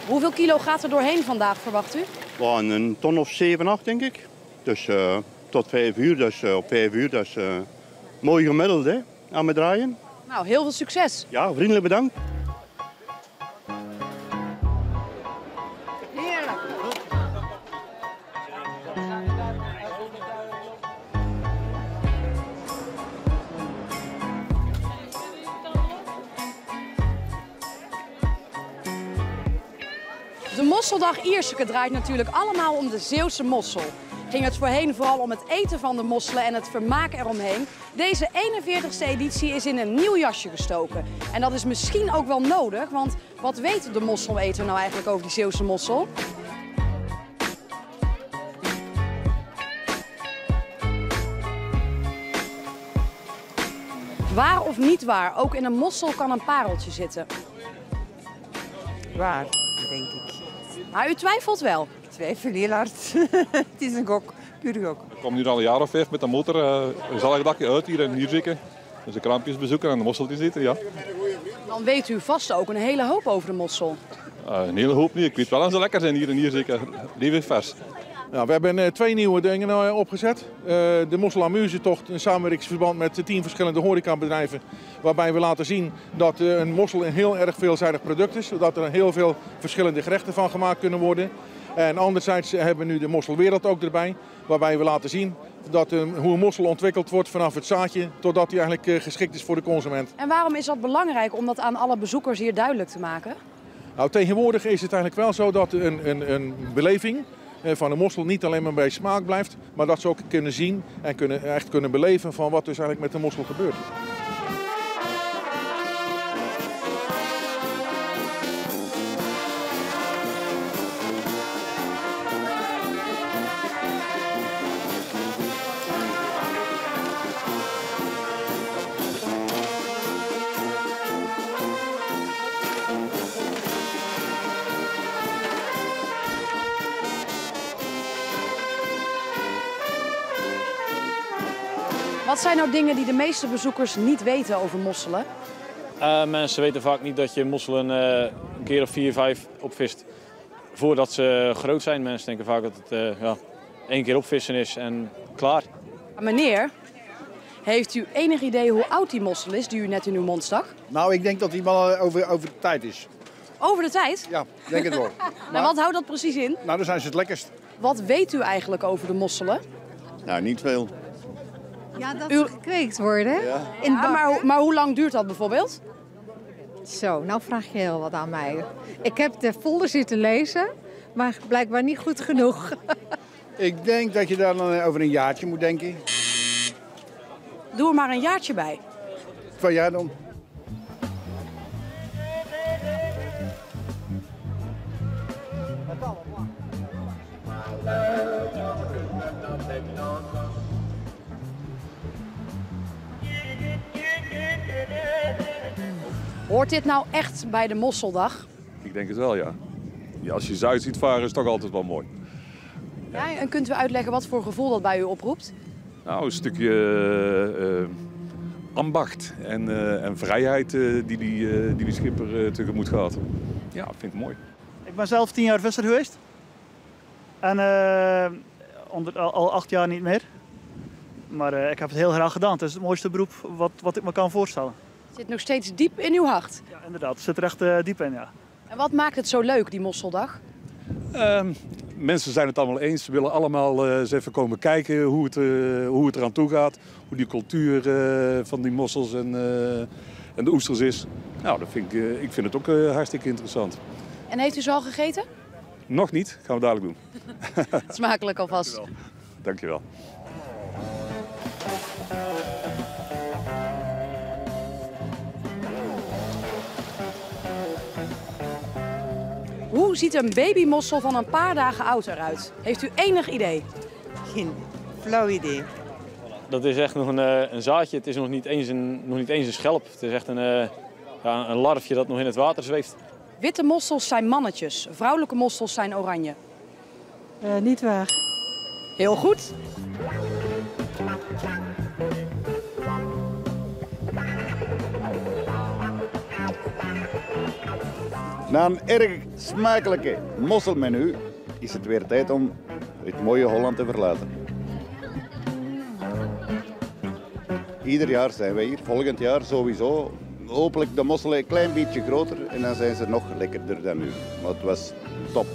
Hoeveel kilo gaat er doorheen vandaag, verwacht u? Een ton of 7, 8 denk ik. Dus tot 5 uur, dus op 5 uur, dat is mooi gemiddeld hè, aan het draaien. Nou, heel veel succes. Ja, vriendelijk bedankt. Heerlijk. De Mosseldag Ierseke draait natuurlijk allemaal om de Zeeuwse mossel. Ging het voorheen vooral om het eten van de mosselen en het vermaak eromheen. Deze 41ste editie is in een nieuw jasje gestoken. En dat is misschien ook wel nodig, want wat weet de mosseleter nou eigenlijk over die Zeeuwse mossel? Waar of niet waar, ook in een mossel kan een pareltje zitten. Waar, denk ik. Maar u twijfelt wel. Ik twijfel heel hard. Het is een gok, puur gok. Ik kom hier al een jaar of 5 met de motor. We zal een dagje uit hier en hier zitten. Dus de kraampjes bezoeken en de mosseltjes eten, ja. Dan weet u vast ook een hele hoop over de mossel. Een hele hoop niet. Ik weet wel dat ze lekker zijn hier en hier zeker. Lieve vers. Nou, we hebben 2 nieuwe dingen opgezet. De Mossel Amusetocht in samenwerkingsverband met 10 verschillende horecabedrijven. Waarbij we laten zien dat een mossel een heel erg veelzijdig product is. Zodat er heel veel verschillende gerechten van gemaakt kunnen worden. En anderzijds hebben we nu de Mosselwereld ook erbij. Waarbij we laten zien dat, hoe een mossel ontwikkeld wordt vanaf het zaadje totdat hij eigenlijk geschikt is voor de consument. En waarom is dat belangrijk om dat aan alle bezoekers hier duidelijk te maken? Nou, tegenwoordig is het eigenlijk wel zo dat een beleving van een mossel niet alleen maar bij smaak blijft, maar dat ze ook kunnen zien en echt kunnen beleven van wat dus eigenlijk met de mossel gebeurt. Wat zijn nou dingen die de meeste bezoekers niet weten over mosselen? Mensen weten vaak niet dat je mosselen een keer of 4, 5 opvist voordat ze groot zijn. Mensen denken vaak dat het 1 keer opvissen is en klaar. Meneer, heeft u enig idee hoe oud die mossel is die u net in uw mond stak? Nou, ik denk dat die wel over de tijd is. Over de tijd? Ja, denk het wel. En wat houdt dat precies in? Nou, dan zijn ze het lekkerst. Wat weet u eigenlijk over de mosselen? Nou, niet veel. Ja, dat ze gekweekt worden. Ja. Maar hoe lang duurt dat bijvoorbeeld? Zo, nou vraag je heel wat aan mij. Ik heb de folder zitten lezen, maar blijkbaar niet goed genoeg. Ik denk dat je daar dan over een jaartje moet denken. Doe er maar een jaartje bij. Van jaar dan. Hoort dit nou echt bij de Mosseldag? Ik denk het wel, ja. Ja, als je Zuid ziet varen is het toch altijd wel mooi. Ja, en kunt u uitleggen wat voor gevoel dat bij u oproept? Nou, een stukje ambacht en vrijheid die schipper tegemoet gaat. Ja, vind ik mooi. Ik ben zelf 10 jaar visser geweest. En al 8 jaar niet meer. Maar ik heb het heel graag gedaan. Het is het mooiste beroep wat ik me kan voorstellen. Het zit nog steeds diep in uw hart. Ja, inderdaad. Het zit er echt diep in, ja. En wat maakt het zo leuk, die Mosseldag? Mensen zijn het allemaal eens. Ze willen allemaal eens even komen kijken hoe het eraan toe gaat. Hoe die cultuur van die mossels en de oesters is. Nou, ik vind het ook hartstikke interessant. En heeft u ze al gegeten? Nog niet. Gaan we dadelijk doen. Smakelijk alvast. Dankjewel. Hoe ziet een babymossel van een paar dagen oud eruit? Heeft u enig idee? Geen flauw idee. Dat is echt nog een zaadje. Het is nog niet eens een schelp. Het is echt een larfje dat nog in het water zweeft. Witte mossels zijn mannetjes, vrouwelijke mossels zijn oranje. Niet waar. Heel goed. Na een erg smakelijke mosselmenu is het weer tijd om het mooie Holland te verlaten. Ieder jaar zijn wij hier, volgend jaar sowieso. Hopelijk de mosselen een klein beetje groter en dan zijn ze nog lekkerder dan nu. Maar het was top.